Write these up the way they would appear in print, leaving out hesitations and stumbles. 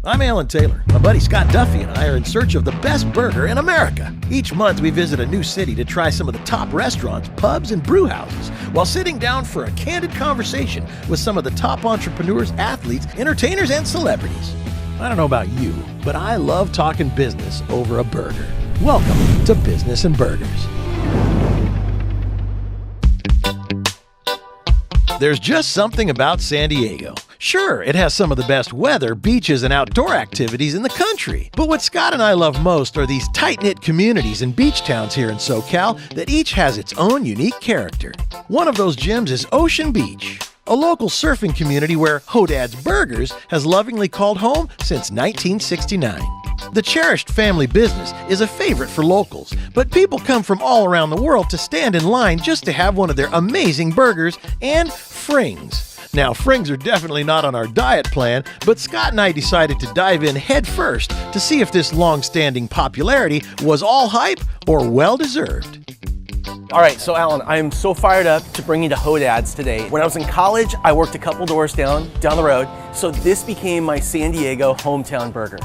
I'm Alan Taylor. My buddy Scott Duffy and I are in search of the best burger in America. Each month we visit a new city to try some of the top restaurants, pubs, and brew houses while sitting down for a candid conversation with some of the top entrepreneurs, athletes, entertainers, and celebrities. I don't know about you, but I love talking business over a burger. Welcome to Business and Burgers. There's just something about San Diego. Sure, it has some of the best weather, beaches, and outdoor activities in the country. But what Scott and I love most are these tight-knit communities and beach towns here in SoCal that each has its own unique character. One of those gyms is Ocean Beach, a local surfing community where Hodad's Burgers has lovingly called home since 1969. The cherished family business is a favorite for locals, but people come from all around the world to stand in line just to have one of their amazing burgers and frings. Now, frings are definitely not on our diet plan, but Scott and I decided to dive in head first to see if this long-standing popularity was all hype or well-deserved. All right, so Alan, I am so fired up to bring you to Hodad's today. When I was in college, I worked a couple doors down the road, so this became my San Diego hometown burger.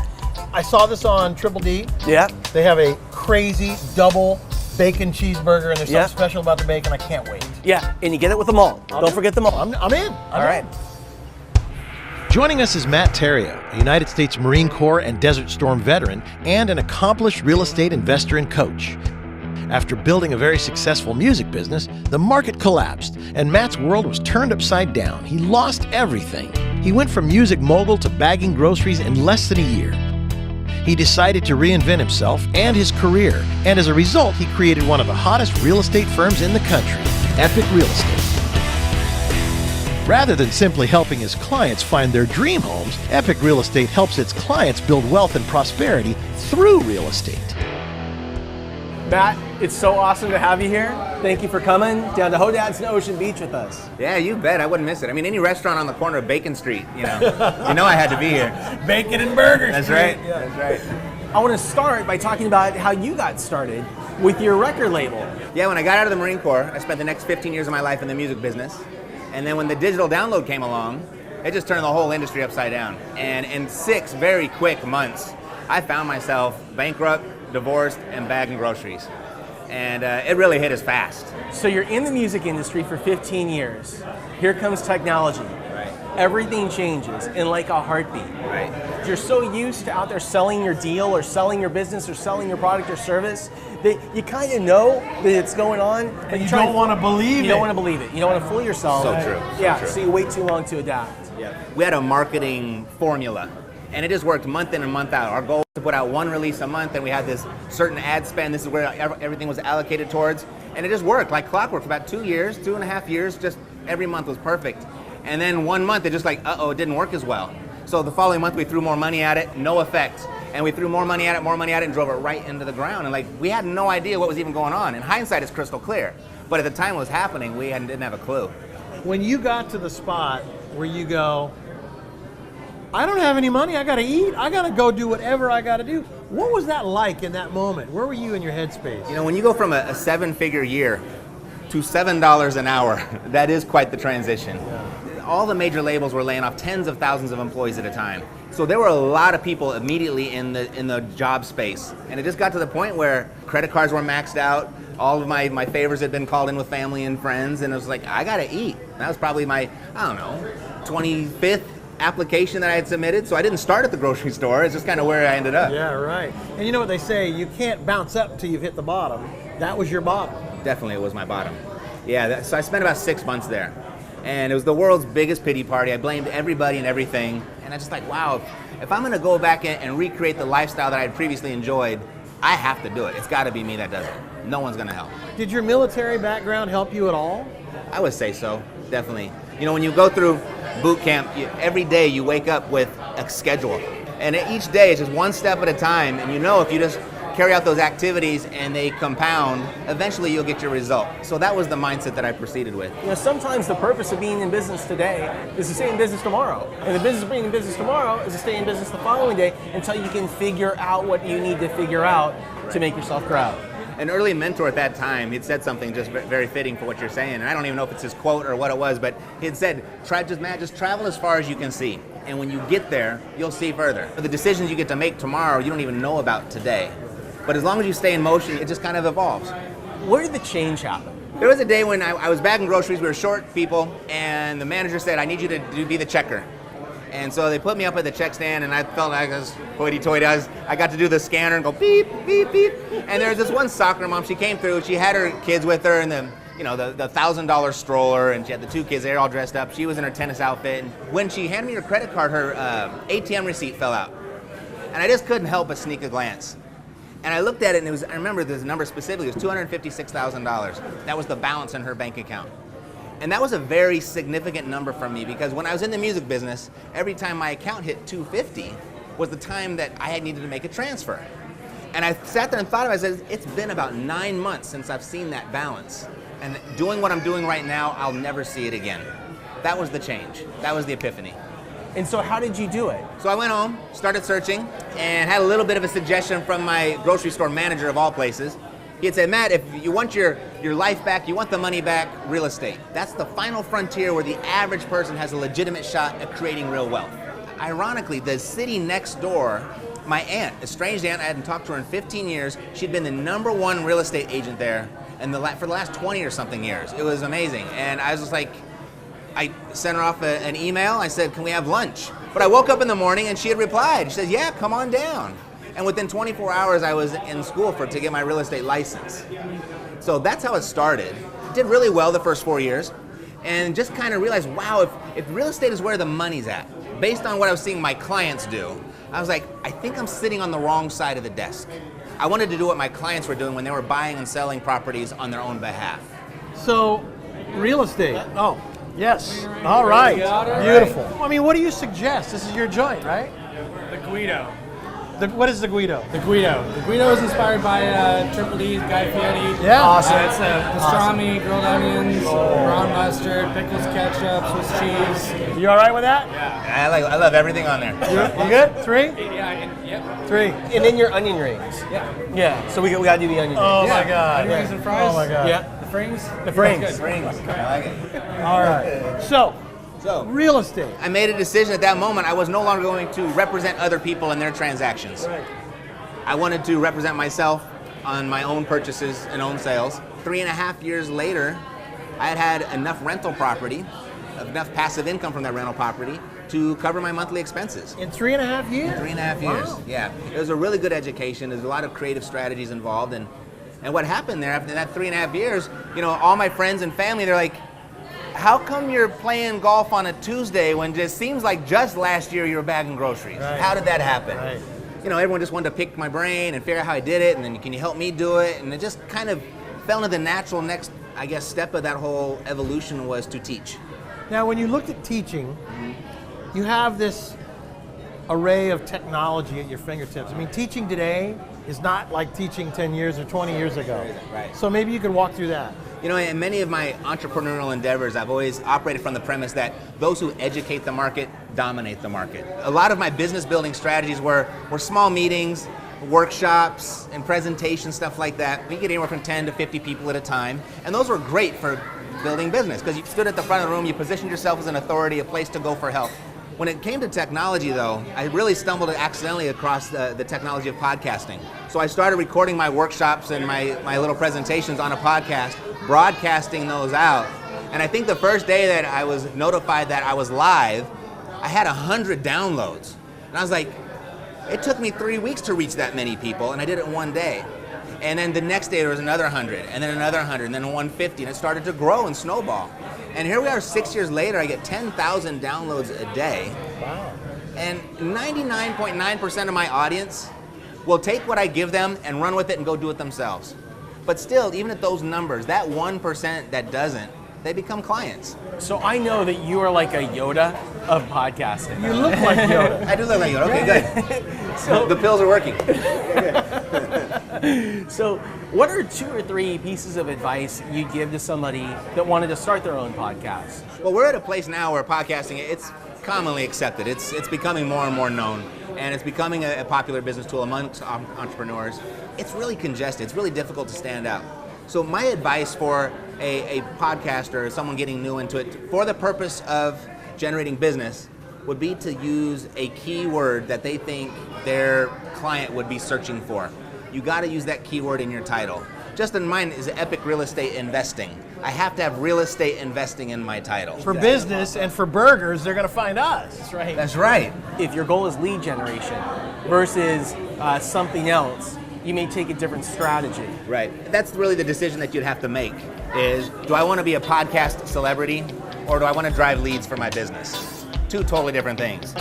I saw this on Triple D. Yeah. They have a crazy double bacon cheeseburger, and there's something special about the bacon. I can't wait. Yeah, and you get it with the malt. Don't forget the malt. I'm in. All right. Joining us is Matt Theriault, a United States Marine Corps and Desert Storm veteran and an accomplished real estate investor and coach. After building a very successful music business, the market collapsed and Matt's world was turned upside down. He lost everything. He went from music mogul to bagging groceries in less than a year. He decided to reinvent himself and his career, and as a result, he created one of the hottest real estate firms in the country, Epic Real Estate. Rather than simply helping his clients find their dream homes, Epic Real Estate helps its clients build wealth and prosperity through real estate. Matt, it's so awesome to have you here. Thank you for coming down to Hodad's and Ocean Beach with us. Yeah, you bet. I wouldn't miss it. I mean, any restaurant on the corner of Bacon Street, you know I had to be here. Bacon and burgers. That's right. Yeah. That's right. I want to start by talking about how you got started with your record label. Yeah, when I got out of the Marine Corps, I spent the next 15 years of my life in the music business. And then when the digital download came along, it just turned the whole industry upside down. And in 6 very quick months, I found myself bankrupt, divorced, and bagging groceries. And it really hit us fast. So you're in the music industry for 15 years. Here comes technology. Right. Everything changes in like a heartbeat. Right. You're so used to out there selling your deal or selling your business or selling your product or service that you kind of know that it's going on, but you don't want to believe it. You don't want to believe it. You don't want to fool yourself. So true. Yeah, So true. so you wait too long to adapt. Yeah. We had a marketing formula, and it just worked month in and month out. Our goal was to put out 1 release a month, and we had this certain ad spend. This is where everything was allocated towards, and it just worked like clockwork for about 2 years, 2.5 years. Just every month was perfect. And then 1 month, it just like, it didn't work as well. So the following month, we threw more money at it, no effect. And we threw more money at it, and drove it right into the ground. And like, we had no idea what was even going on. In hindsight, it's crystal clear. But at the time it was happening, we didn't have a clue. When you got to the spot where you go, I don't have any money, I gotta eat, I gotta go do whatever I gotta do. What was that like in that moment? Where were you in your headspace? You know, when you go from a 7-figure year to $7 an hour, that is quite the transition. Yeah. All the major labels were laying off tens of thousands of employees at a time. So there were a lot of people immediately in the job space. And it just got to the point where credit cards were maxed out, all of my favors had been called in with family and friends, and it was like, I gotta eat. That was probably my, 25th application that I had submitted, so I didn't start at the grocery store. It's just kind of where I ended up. Yeah, right. And you know what they say, you can't bounce up until you've hit the bottom. That was your bottom. Definitely, it was my bottom. Yeah, so I spent about 6 months there. And it was the world's biggest pity party. I blamed everybody and everything. And I just like, wow, if I'm gonna go back and recreate the lifestyle that I had previously enjoyed, I have to do it. It's gotta be me that does it. No one's gonna help. Did your military background help you at all? I would say so, definitely. You know, when you go through boot camp, every day you wake up with a schedule. And each day is just one step at a time. And you know, if you just carry out those activities and they compound, eventually you'll get your result. So that was the mindset that I proceeded with. You know, sometimes the purpose of being in business today is to stay in business tomorrow. And the business of being in business tomorrow is to stay in business the following day until you can figure out what you need to figure out to make yourself proud. An early mentor at that time, he'd said something just very fitting for what you're saying, and I don't even know if it's his quote or what it was, but he had said, just travel as far as you can see. And when you get there, you'll see further. The decisions you get to make tomorrow, you don't even know about today. But as long as you stay in motion, it just kind of evolves. Where did the change happen? There was a day when I was bagging groceries, we were short people, and the manager said, I need you to be the checker. And so they put me up at the check stand, and I felt like I was hoity-toity. I got to do the scanner and go beep, beep, beep. And there was this one soccer mom, she came through, she had her kids with her in the $1,000 stroller, and she had the two kids, they were all dressed up. She was in her tennis outfit, and when she handed me her credit card, her ATM receipt fell out. And I just couldn't help but sneak a glance. And I looked at it, and I remember this number specifically, it was $256,000. That was the balance in her bank account. And that was a very significant number for me, because when I was in the music business, every time my account hit 250 was the time that I had needed to make a transfer. And I sat there and thought about it, I said, it's been about 9 months since I've seen that balance. And doing what I'm doing right now, I'll never see it again. That was the change. That was the epiphany. And so how did you do it? So I went home, started searching, and had a little bit of a suggestion from my grocery store manager of all places. He had said, Matt, if you want your life back, you want the money back, real estate. That's the final frontier where the average person has a legitimate shot at creating real wealth. Ironically, the city next door, my aunt, a strange aunt, I hadn't talked to her in 15 years. She'd been the #1 real estate agent there for the last 20 or something years. It was amazing. And I was just like, I sent her off an email. I said, can we have lunch? But I woke up in the morning and she had replied. She said, yeah, come on down. And within 24 hours, I was in school to get my real estate license. So that's how it started. Did really well the first 4 years. And just kind of realized, wow, if real estate is where the money's at, based on what I was seeing my clients do, I was like, I think I'm sitting on the wrong side of the desk. I wanted to do what my clients were doing when they were buying and selling properties on their own behalf. So, real estate. Oh, yes. All right. Beautiful. I mean, what do you suggest? This is your joint, right? The Guido. What is the Guido? The Guido. The Guido is inspired by Triple D's, Guy Fieri. Yeah. Awesome. It's pastrami, grilled onions, brown mustard, pickles, ketchup, Swiss cheese. You all right with that? Yeah. I love everything on there. You good? 3? Yeah. 3. And then your onion rings. Yeah. Yeah. So we got to do the onion rings. Oh my God. Onion rings and fries. Oh my God. Yeah. The frings. The frings. Rings. I like it. All right. So, real estate. I made a decision at that moment. I was no longer going to represent other people in their transactions. Right. I wanted to represent myself on my own purchases and own sales. 3.5 years later, I had enough rental property, enough passive income from that rental property to cover my monthly expenses. In 3.5 years? 3.5 years, Wow. yeah. It was a really good education. There's a lot of creative strategies involved. And what happened there after that 3.5 years, all my friends and family, they're like, how come you're playing golf on a Tuesday when it seems like just last year you were bagging groceries? Right. How did that happen? Right. Everyone just wanted to pick my brain and figure out how I did it, and then can you help me do it? And it just kind of fell into the natural next, step of that whole evolution was to teach. Now, when you looked at teaching, you have this array of technology at your fingertips. I mean, teaching today is not like teaching 10 years or 20 years ago. Right. So maybe you could walk through that. In many of my entrepreneurial endeavors, I've always operated from the premise that those who educate the market dominate the market. A lot of my business building strategies were small meetings, workshops, and presentations, stuff like that. We get anywhere from 10 to 50 people at a time, and those were great for building business because you stood at the front of the room, you positioned yourself as an authority, a place to go for help. When it came to technology, though, I really stumbled accidentally across the technology of podcasting. So I started recording my workshops and my little presentations on a podcast, broadcasting those out. And I think the first day that I was notified that I was live, I had 100 downloads. And I was like, it took me 3 weeks to reach that many people, and I did it in one day. And then the next day there was another 100, and then another 100, and then 150, and it started to grow and snowball. And here we are 6 years later, I get 10,000 downloads a day. Wow. And 99.9% of my audience will take what I give them and run with it and go do it themselves. But still, even at those numbers, that 1% that doesn't, they become clients. So I know that you are like a Yoda of podcasting. You look like Yoda. I do look like Yoda. Okay, good. So the pills are working. So what are 2 or 3 pieces of advice you'd give to somebody that wanted to start their own podcast? Well, we're at a place now where podcasting, it's commonly accepted. It's becoming more and more known, and it's becoming a popular business tool amongst entrepreneurs. It's really congested. It's really difficult to stand out. So my advice for a podcaster or someone getting new into it, for the purpose of generating business, would be to use a keyword that they think their client would be searching for. You got to use that keyword in your title. Just in mine is epic real estate investing. I have to have real estate investing in my title. For business and for burgers, they're going to find us. That's right. That's right. If your goal is lead generation versus something else, you may take a different strategy. Right. That's really the decision that you'd have to make is, do I want to be a podcast celebrity or do I want to drive leads for my business? Two totally different things.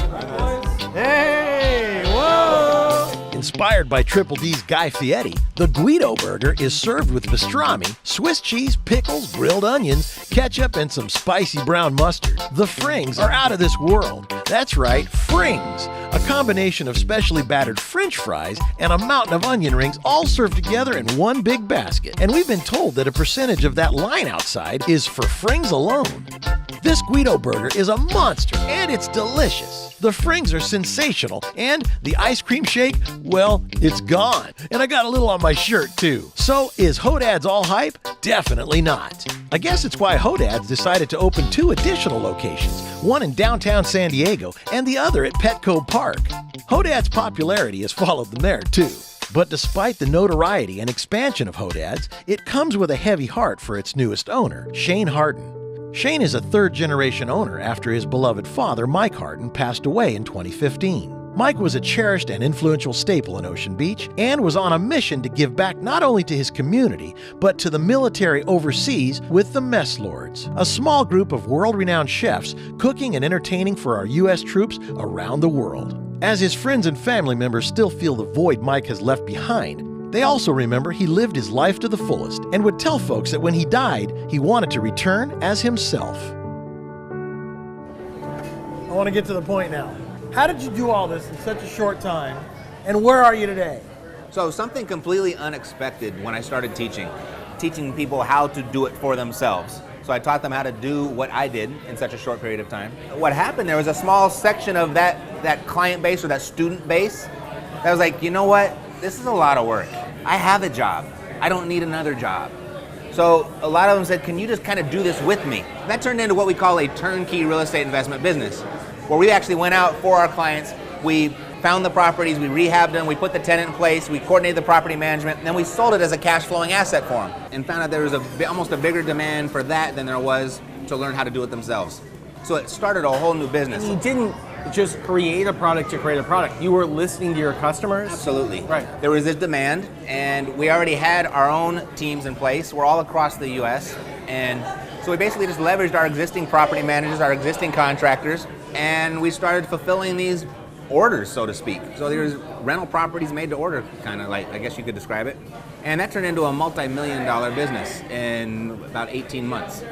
Hey, whoa! Inspired by Triple D's Guy Fieri, the Guido Burger is served with pastrami, Swiss cheese, pickles, grilled onions, ketchup, and some spicy brown mustard. The frings are out of this world. That's right, frings, a combination of specially battered French fries and a mountain of onion rings all served together in one big basket. And we've been told that a percentage of that line outside is for frings alone. This Guido Burger is a monster, and it's delicious. The frings are sensational, and the ice cream shake, well, it's gone. And I got a little on my shirt, too. So, is Hodad's all hype? Definitely not. I guess it's why Hodad's decided to open 2 additional locations, one in downtown San Diego and the other at Petco Park. Hodad's popularity has followed them there, too. But despite the notoriety and expansion of Hodad's, it comes with a heavy heart for its newest owner, Shane Harden. Shane is a third-generation owner after his beloved father, Mike Harden, passed away in 2015. Mike was a cherished and influential staple in Ocean Beach and was on a mission to give back not only to his community, but to the military overseas with the Mess Lords, a small group of world-renowned chefs cooking and entertaining for our U.S. troops around the world. As his friends and family members still feel the void Mike has left behind, they also remember he lived his life to the fullest and would tell folks that when he died, he wanted to return as himself. I want to get to the point now. How did you do all this in such a short time, and where are you today? So something completely unexpected when I started teaching people how to do it for themselves. So I taught them how to do what I did in such a short period of time. What happened, there was a small section of that client base or that student base that was like, you know what? This is a lot of work. I have a job. I don't need another job. So a lot of them said, can you just kind of do this with me? That turned into what we call a turnkey real estate investment business, where we actually went out for our clients. We found the properties, we rehabbed them, we put the tenant in place, we coordinated the property management, and then we sold it as a cash flowing asset for them and found out there was almost a bigger demand for that than there was to learn how to do it themselves. So it started a whole new business. And you didn't just create a product to create a product. You were listening to your customers? Absolutely. Right. There was this demand, and we already had our own teams in place. We're all across the U.S., and so we basically just leveraged our existing property managers, our existing contractors, and we started fulfilling these orders, so to speak. So there's rental properties made to order, kind of like, I guess you could describe it. And that turned into a multi-million-dollar business in about 18 months.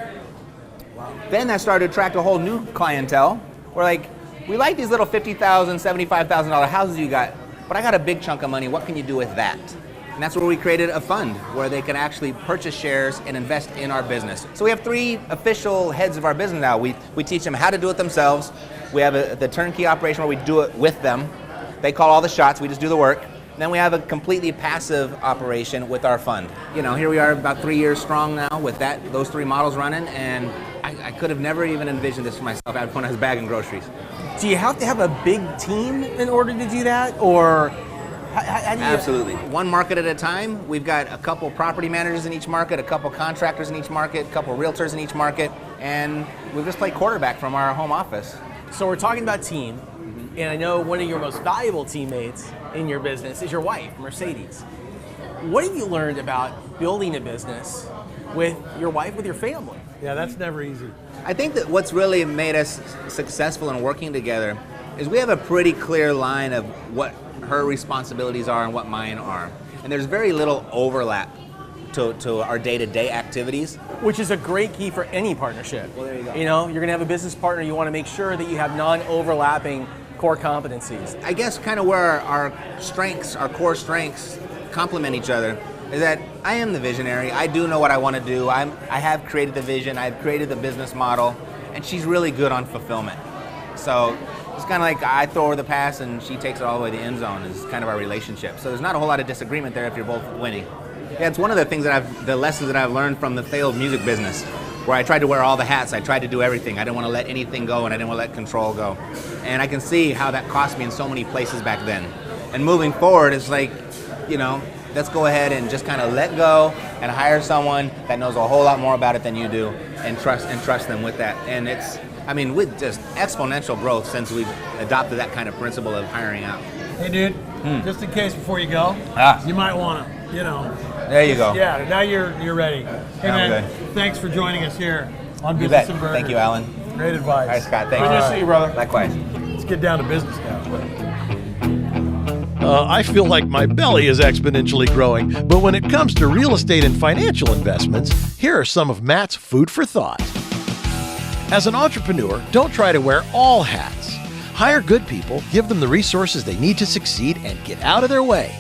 Wow. Then that started to attract a whole new clientele. We're like, we like these little $50,000, $75,000 houses you got, but I got a big chunk of money. What can you do with that? And that's where we created a fund where they can actually purchase shares and invest in our business. So we have 3 official heads of our business now. We teach them how to do it themselves. We have the turnkey operation where we do it with them. They call all the shots, we just do the work. And then we have a completely passive operation with our fund. You know, here we are about 3 years strong now with those 3 models running, and I could have never even envisioned this for myself when I was bagging groceries. Do you have to have a big team in order to do that, or how do you? Absolutely. One market at a time. We've got a couple property managers in each market, a couple contractors in each market, a couple realtors in each market, and we've just played quarterback from our home office. So we're talking about team, and I know one of your most valuable teammates in your business is your wife, Mercedes. What have you learned about building a business with your wife, with your family? Yeah, that's never easy. I think that what's really made us successful in working together is we have a pretty clear line of what her responsibilities are and what mine are. And there's very little overlap to our day-to-day activities. Which is a great key for any partnership. Well, there you go. You know, you're going to have a business partner, you want to make sure that you have non-overlapping core competencies. I guess kind of where our strengths, our core strengths, complement each other is that I am the visionary. I do know what I want to do. I have created the vision. I've created the business model, and she's really good on fulfillment. So it's kind of like I throw her the pass and she takes it all the way to the end zone is kind of our relationship. So there's not a whole lot of disagreement there if you're both winning. Yeah, it's one of the things the lessons that I've learned from the failed music business. where I tried to wear all the hats. I tried to do everything. I didn't want to let anything go, and I didn't want to let control go. And I can see how that cost me in so many places back then. And moving forward, it's like, you know, let's go ahead and just kind of let go and hire someone that knows a whole lot more about it than you do, and trust them with that. And it's, I mean, with just exponential growth since we've adopted that kind of principle of hiring out. Hey, dude, just in case before you go, you might want to, you know. There you go. Yeah, now you're ready. Hey, man, thanks for joining us here on Business and Burgers. Thank you, Alan. Great advice. All right, Scott, thank Good you. to see you, brother. Likewise. Let's get down to business now. I feel like my belly is exponentially growing, but when it comes to real estate and financial investments, here are some of Matt's food for thought. As an entrepreneur, don't try to wear all hats. Hire good people, give them the resources they need to succeed, and get out of their way.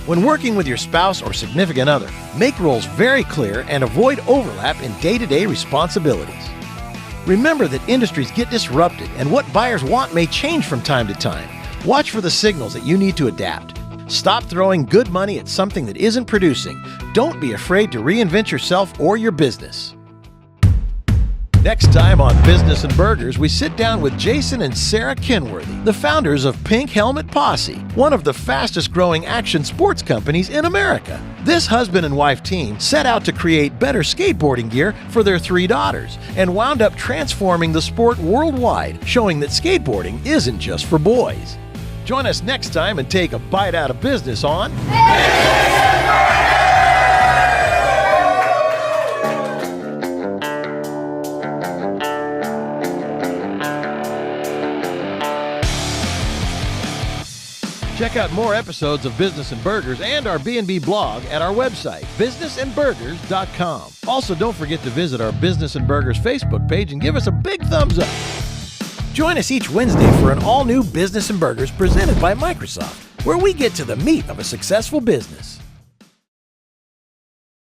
When working with your spouse or significant other, make roles very clear and avoid overlap in day-to-day responsibilities. Remember that industries get disrupted and what buyers want may change from time to time. Watch for the signals that you need to adapt. Stop throwing good money at something that isn't producing. Don't be afraid to reinvent yourself or your business. Next time on Business and Burgers, we sit down with Jason and Sarah Kenworth, the founders of Pink Helmet Posse, one of the fastest growing action sports companies in America. This husband and wife team set out to create better skateboarding gear for their 3 daughters and wound up transforming the sport worldwide, showing that skateboarding isn't just for boys. Join us next time and take a bite out of business on Check out more episodes of Business and Burgers and our B&B blog at our website, businessandburgers.com. Also, don't forget to visit our Business and Burgers Facebook page and give us a big thumbs up. Join us each Wednesday for an all-new Business and Burgers presented by Microsoft, where we get to the meat of a successful business.